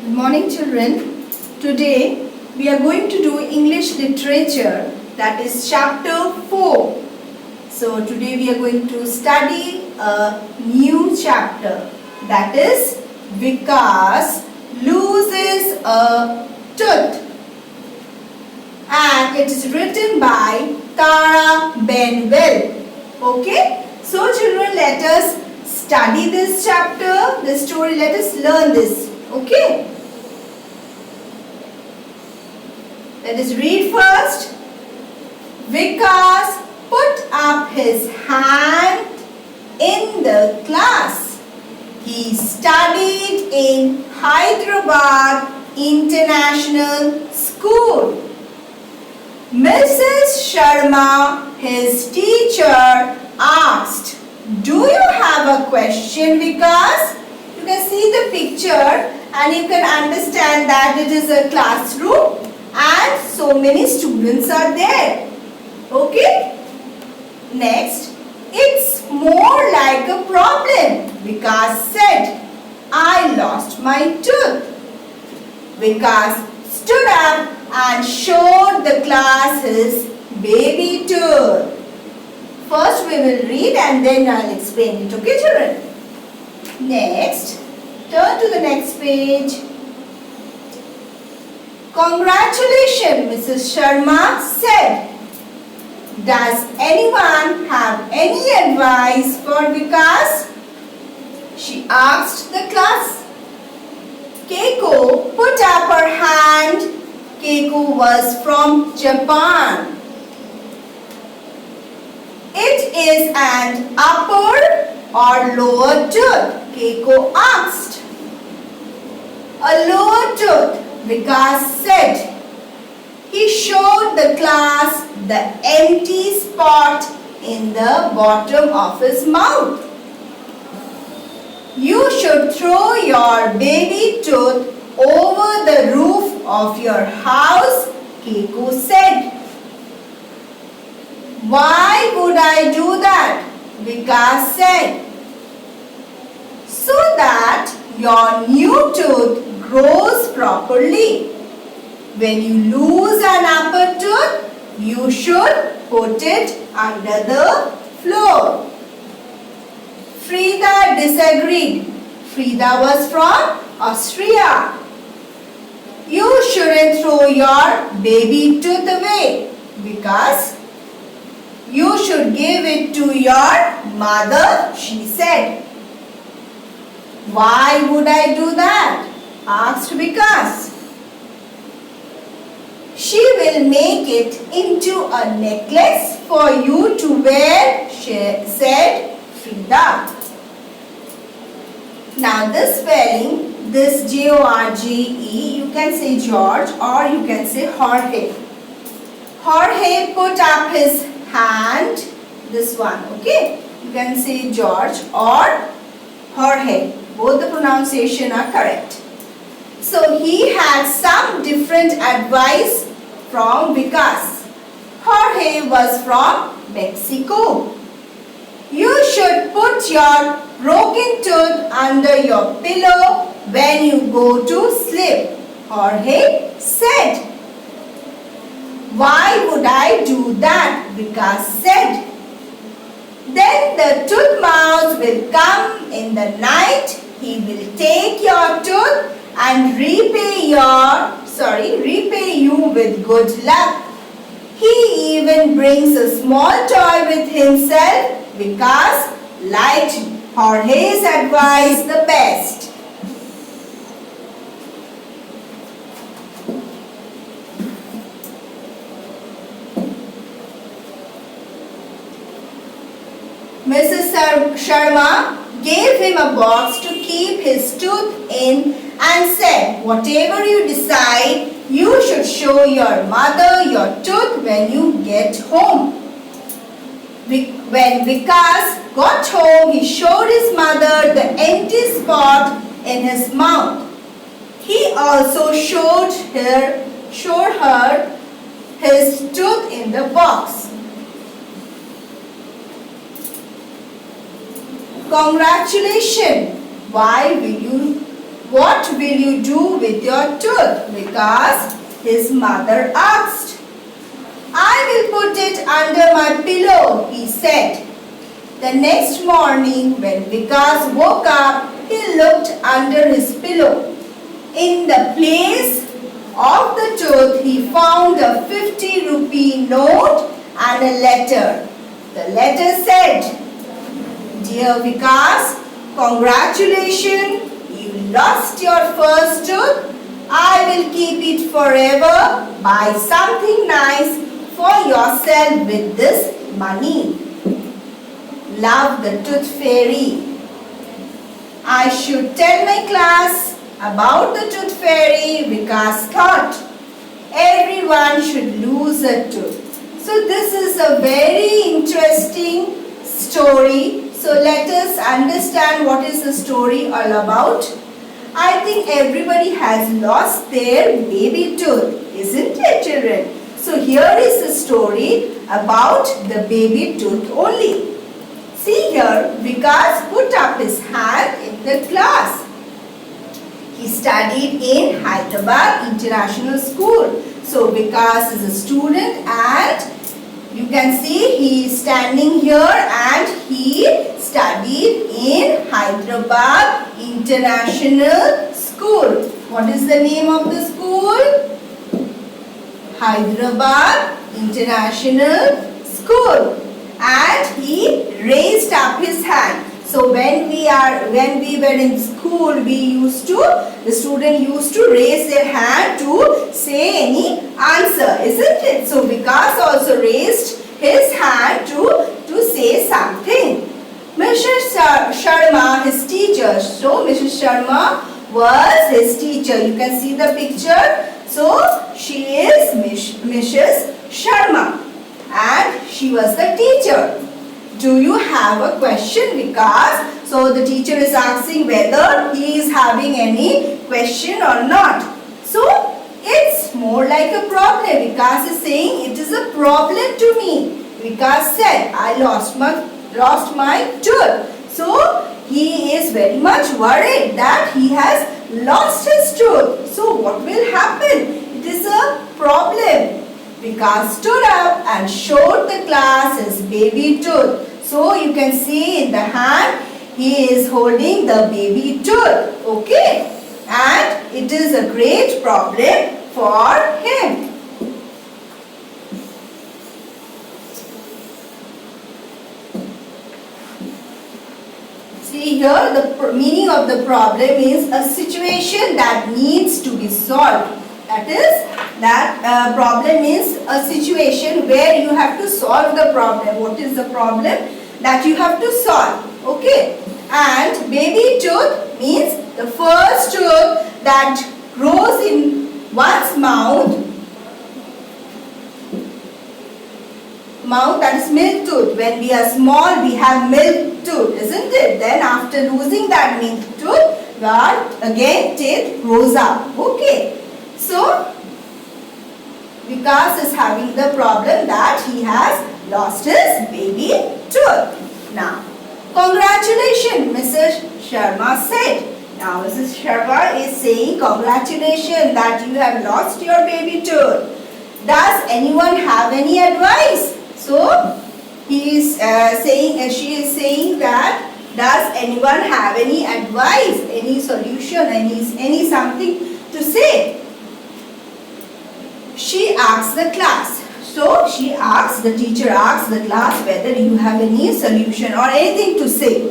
Good morning, children. Today we are going to do English literature, that is chapter 4. So today we are going to study a new chapter, that is Vikas loses a tooth, and it is written by Tara Benwell. Okay, so children, let us study this chapter, this story. Let us learn this. Okay, let us read first. Vikas put up his hand in the class. He studied in Hyderabad International School. Mrs. Sharma, his teacher, asked, "Do you have a question, Vikas?" You can see the picture and you can understand that it is a classroom and so many students are there. Okay? Next, it's more like a problem. Vikas said, "I lost my tooth." Vikas stood up and showed the class his baby tooth. First we will read and then I'll explain it. Okay, children? Next, turn to the next page. "Congratulations," Mrs. Sharma said. "Does anyone have any advice for Vikas?" she asked the class. Keiko put up her hand. Keiko was from Japan. "It is an upper or lower tooth?" Keiko asked. "A lower tooth," Vikas said. He showed the class the empty spot in the bottom of his mouth. "You should throw your baby tooth over the roof of your house," Keiko said. "Why would I do that?" Vikas said. "So that your new tooth grows properly. When you lose an upper tooth, you should put it under the floor." Frida disagreed. Frida was from Austria. "You shouldn't throw your baby tooth away, because you should give it to your mother," she said. "Why would I do that?" asked Vikas. "She will make it into a necklace for you to wear," said Frida. Now this spelling, this G-O-R-G-E, you can say George or you can say Jorge. Jorge put up his hand, this one, okay? You can say George or Jorge. Both the pronunciation are correct. So he had some different advice from Vikas. Jorge was from Mexico. "You should put your broken tooth under your pillow when you go to sleep," Jorge said. "Why would I do that?" Vikas said. "Then the tooth mouse will come in the night. He will take your tooth and repay you with good luck. He even brings a small toy with himself." Vikas liked Jorge's advice the best. Mrs. Sharma gave him a box to keep his tooth in and said, "Whatever you decide, you should show your mother your tooth when you get home." When Vikas got home, he showed his mother the empty spot in his mouth. He also showed her his tooth in the box. "Congratulations. Why will you What will you do with your tooth? Because his mother asked. I will put it under my pillow, he said. The next morning when Vikas woke up, he looked under his pillow. In the place of the tooth, he found a 50 rupee note and a letter. The letter said, Dear Vikas, congratulations, you lost your first tooth. I will keep it forever. Buy something nice for yourself with this money. Love, the Tooth Fairy. I should tell my class about the Tooth Fairy, Vikas thought. Everyone should lose a tooth. So this is a very interesting story. So let us understand what is the story all about. I think everybody has lost their baby tooth, isn't it, children? So here is the story about the baby tooth only. See here, Vikas put up his hand in the class. He studied in Hyderabad International School. So Vikas is a student and you can see he is standing here and he studied in Hyderabad International School. What is the name of the school? Hyderabad International School. And he raised up his hand. So when we were in school, the student used to raise their hand to say any answer, isn't it? So Vikas also raised his hand to say something. Mrs. Sharma, his teacher. So Mrs. Sharma was his teacher. You can see the picture. So she is Mrs. Sharma and she was the teacher. Do you have a question, Vikas? So the teacher is asking whether he is having any question or not. So it's more like a problem. Vikas is saying it is a problem to me. Vikas said, I lost my tooth. So he is very much worried that he has lost his tooth. So what will happen? It is a problem. Vikas stood up and showed the class his baby tooth. So you can see in the hand he is holding the baby tooth. Okay. And it is a great problem for him. See here, the meaning of the problem is a situation that needs to be solved. That is, problem is a situation where you have to solve the problem. What is the problem that you have to solve? Okay. And baby tooth means the first tooth that grows in one's mouth, that is milk tooth. When we are small, we have milk tooth, isn't it? Then after losing that milk tooth, again teeth grows up. Okay. So Vikas is having the problem that he has lost his baby tooth. Now, congratulations, Mrs. Sharma said. Now, Mrs. Sharma is saying congratulations that you have lost your baby tooth. Does anyone have any advice? So, she is saying that does anyone have any advice, any solution, any something to say? She asked the class. So the teacher asked the class whether you have any solution or anything to say.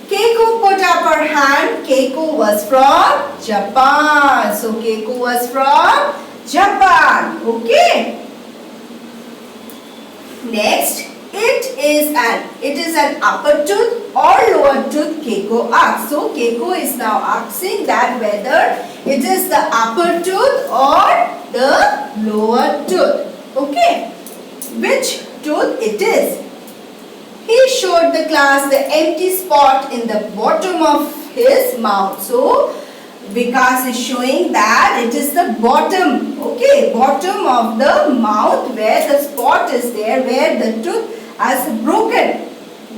Keiko put up her hand. Keiko was from Japan. So Keiko was from Japan. Okay. Next, it is an upper tooth or lower tooth, Keiko asked. So Keiko is now asking that whether it is the upper tooth or the lower tooth. Okay. Which tooth it is? He showed the class the empty spot in the bottom of his mouth. So Vikas is showing that it is the bottom, okay, bottom of the mouth where the spot is there, where the tooth has broken.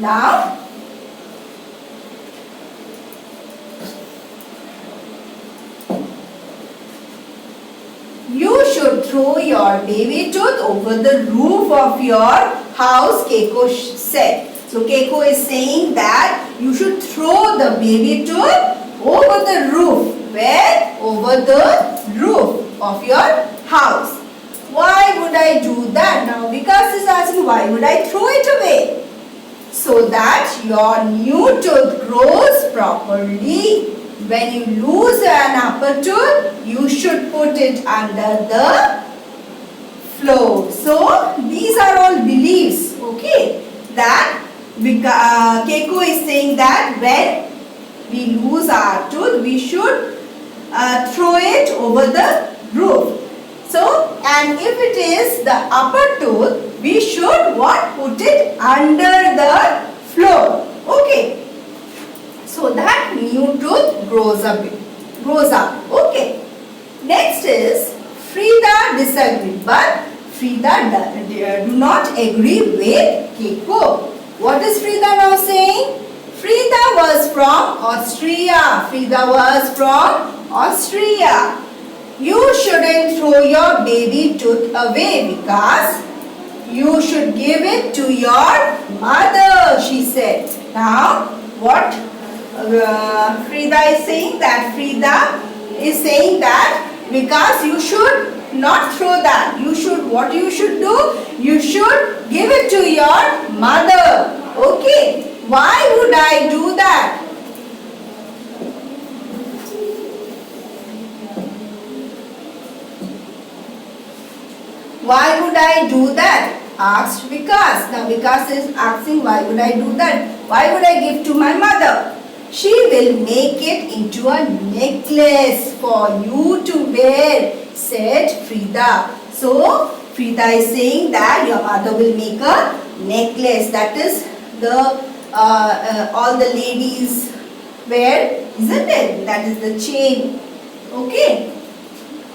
Now, throw your baby tooth over the roof of your house, Keiko said. So Keiko is saying that you should throw the baby tooth over the roof. Where? Over the roof of your house. Why would I do that? Now Vikas is asking, why would I throw it away? So that your new tooth grows properly. When you lose an upper tooth, you should put it under the floor. So these are all beliefs, okay, that Keiko is saying that when we lose our tooth, we should throw it over the roof. So, and if it is the upper tooth, we should what? Put it under the floor. Okay. So that new tooth grows up. Okay. Next is Frida disagreed, but Frida do not agree with Keiko. What is Frida now saying? Frida was from Austria. Frida was from Austria. You shouldn't throw your baby tooth away because you should give it to your mother, she said. Now, what Frida is saying? That Frida is saying that because you should not throw that. You should, what you should do? You should give it to your mother. Okay. Why would I do that? Why would I do that? Asked Vikas. Now Vikas is asking, why would I do that? Why would I give to my mother? She will make it into a necklace for you to wear, said Frida. So Frida is saying that your mother will make a necklace. That is the all the ladies wear, isn't it? That is the chain. Okay.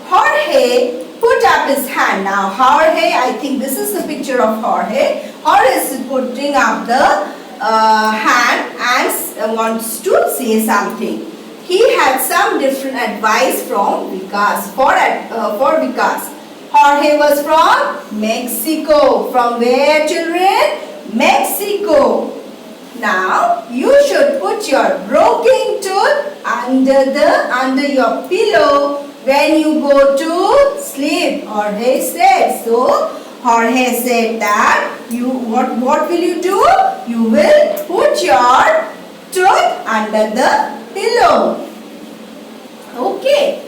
Jorge put up his hand. Now Jorge, I think this is the picture of Jorge. Jorge is putting up the hand and wants to say something. He had some different advice from Vikas for Vikas. Jorge was from Mexico. From where, children? Mexico. Now you should put your broken tooth under your pillow when you go to sleep, Jorge said. So Jorge said that what will you do? You will put your tooth under the pillow. Okay.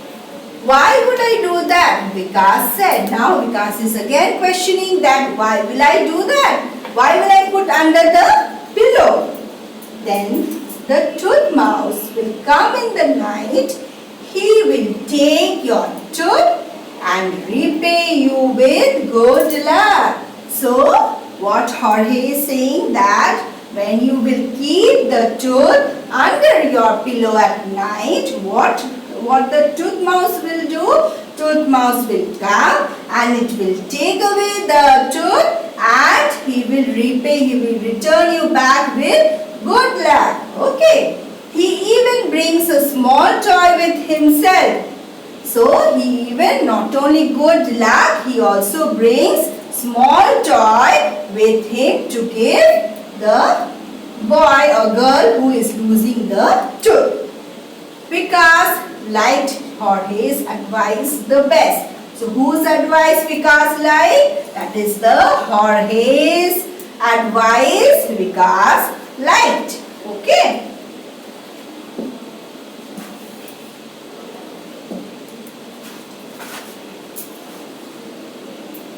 Why would I do that? Vikas said. Now Vikas is again questioning that why will I do that? Why will I put under the pillow? Then the tooth mouse will come in the night. He will take your tooth and repay you with good luck. So what Jorge is saying that when you will keep the tooth under your pillow at night, what the tooth mouse will do? Tooth mouse will come and it will take away the tooth and he will repay, he will return you back with good luck. Okay. He even brings a small toy with himself. So he even not only good luck, he also brings small toy with him to give the boy or girl who is losing the tooth. Vikas liked Jorge's advice the best. So whose advice Vikas liked? That is the Jorge's advice Vikas liked. Okay.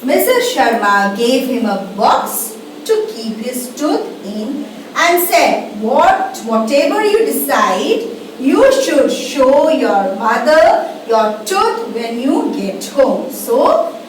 Mrs. Sharma gave him a box to keep his tooth in and said, whatever you decide, you should show your mother your tooth when you get home. So,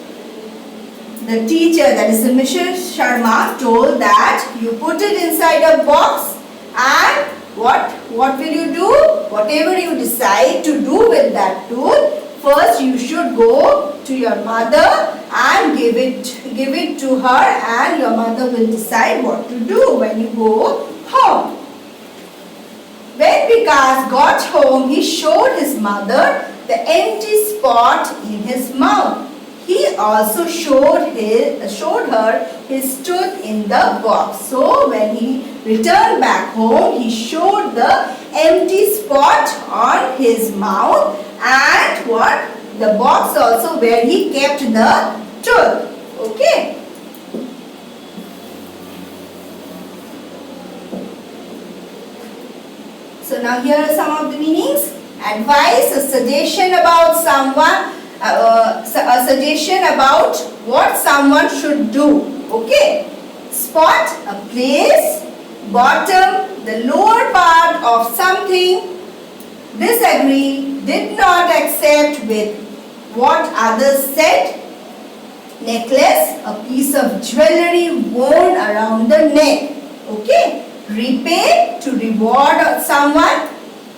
the teacher, that is the Mrs. Sharma, told that you put it inside a box and what will you do? Whatever you decide to do with that tooth, first you should go to your mother and give it to her and your mother will decide what to do when you go home. When Vikas got home, he showed his mother the empty spot in his mouth. he also showed her his tooth in the box. So when he returned back home, he showed the empty spot on his mouth and what? The box also where he kept the tooth. Okay. So now here are some of the meanings. Advice, a suggestion about someone, a suggestion about what someone should do. Okay. Spot, a place. Bottom, the lower part of something. Disagree, did not accept with what others said. Necklace, a piece of jewelry worn around the neck. Okay. Repay, to reward someone.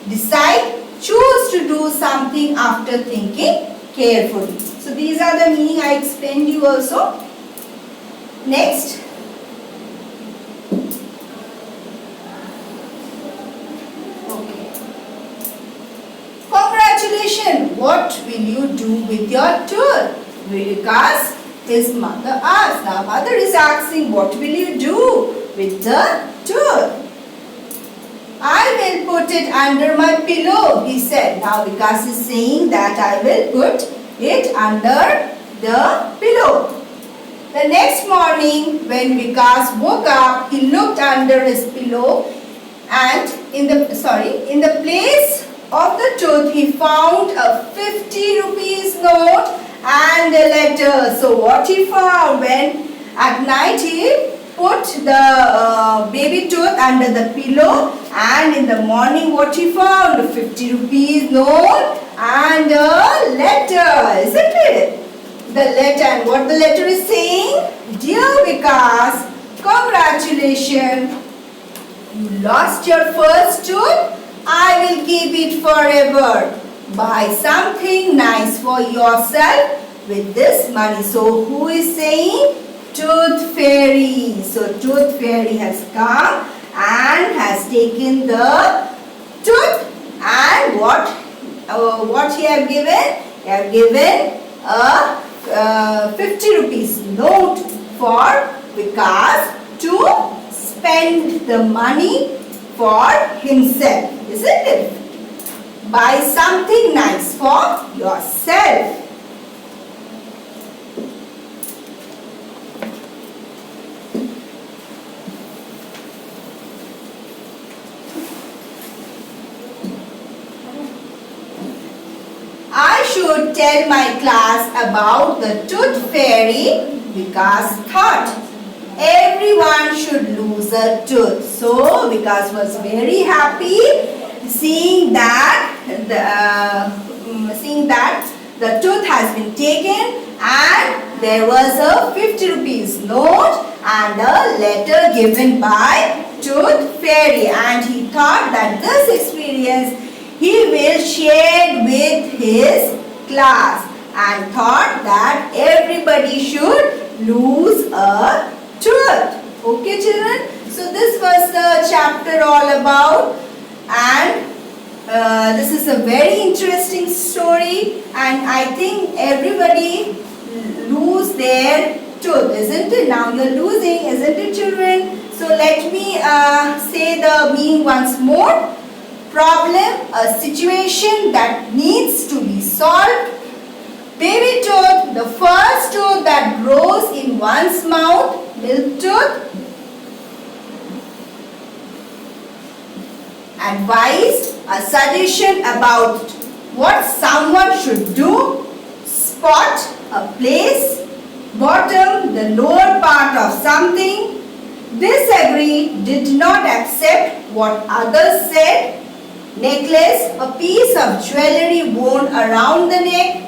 Decide, choose to do something after thinking carefully. So these are the meaning I explained you also. Next. Okay. Congratulations. What will you do with your tooth? Because his mother asked. Now mother is asking, what will you do with the tooth? I will put it under my pillow, he said. Now Vikas is saying that I will put it under the pillow. The next morning when Vikas woke up, he looked under his pillow and in the place of the tooth he found a 50 rupees note and a letter. So what he found when at night he put the baby tooth under the pillow and in the morning what he found? A 50 rupees note and a letter, isn't it? The letter, and what the letter is saying? Dear Vikas, congratulations. You lost your first tooth. I will keep it forever. Buy something nice for yourself with this money. So who is saying? Tooth Fairy. So Tooth Fairy has come and has taken the tooth and what he have given? He have given a 50 rupees note for Vikas to spend the money for himself, isn't it? Buy something nice for yourself. I should tell my class about the Tooth Fairy, Vikas thought. Everyone should lose a tooth. So Vikas was very happy seeing that the tooth has been taken and there was a 50 rupees note and a letter given by Tooth Fairy, and he thought that this experience he will share with his class and thought that everybody should lose a tooth. Okay children, so this was the chapter all about, and this is a very interesting story, and I think everybody lose their tooth, isn't it? Now you are losing, isn't it children? So let me say the meaning once more. Problem, a situation that needs to be solved. Baby tooth, the first tooth that grows in one's mouth. Milk tooth. Advice, a suggestion about what someone should do. Spot, a place. Bottom, the lower part of something. Disagree, did not accept what others said. Necklace, a piece of jewelry worn around the neck.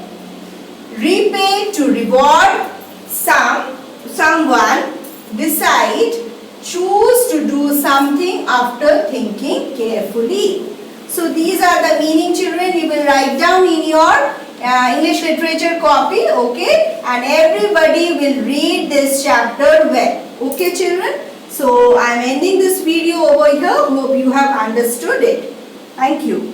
Repay, to reward someone. Decide, choose to do something after thinking carefully. So these are the meaning children. You will write down in your English literature copy, okay, and everybody will read this chapter well, okay children. So I am ending this video over here. Hope you have understood it. Thank you.